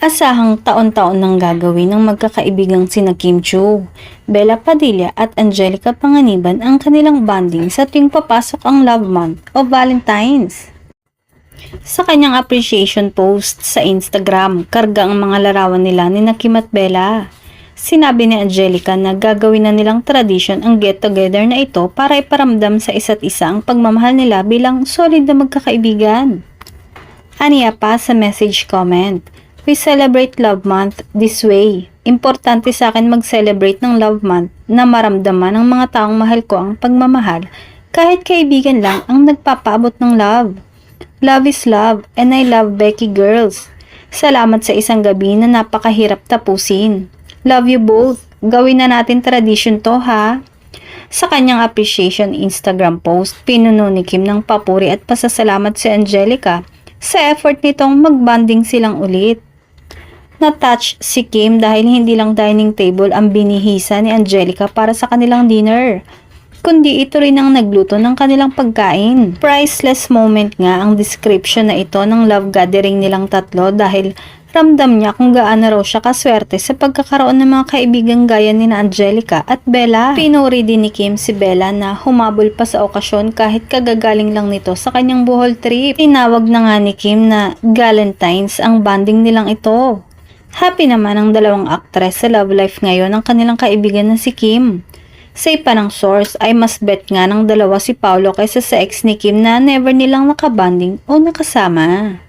Asahang taon-taon nang gagawin ng magkakaibigang sina Kim Chiu, Bella Padilla at Angelica Panganiban ang kanilang bonding sa tuwing papasok ang Love Month o Valentine's. Sa kanyang appreciation post sa Instagram, karga ang mga larawan nila ni Kim at Bella. Sinabi ni Angelica na gagawin na nilang tradisyon ang get-together na ito para iparamdam sa isa't isa ang pagmamahal nila bilang solid na magkakaibigan. Aniya pa sa message comment, "We celebrate Love Month this way. Importante sa akin mag-celebrate ng Love Month na maramdaman ng mga taong mahal ko ang pagmamahal kahit kaibigan lang ang nagpapaabot ng love. Love is love and I love Becky girls. Salamat sa isang gabi na napakahirap tapusin. Love you both. Gawin na natin tradition to ha." Sa kanyang appreciation Instagram post, pinuno ni Kim ng papuri at pasasalamat si Angelica sa effort nitong magbanding silang ulit. Na-touch si Kim dahil hindi lang dining table ang binihisa ni Angelica para sa kanilang dinner, kundi ito rin ang nagluto ng kanilang pagkain. Priceless moment nga ang description na ito ng love gathering nilang tatlo dahil ramdam niya kung gaano raw siya kaswerte sa pagkakaroon ng mga kaibigang gaya ni Angelica at Bella. Pinuri din ni Kim si Bella na humabol pa sa okasyon kahit kagagaling lang nito sa kanyang Bohol trip. Tinawag na nga ni Kim na Galentines ang banding nilang ito. Happy naman ang dalawang aktres sa love life ngayon ng kanilang kaibigan na si Kim. Sa iba ng source ay mas bet nga ng dalawa si Paolo kaysa sa ex ni Kim na never nilang nakabanding o nakasama.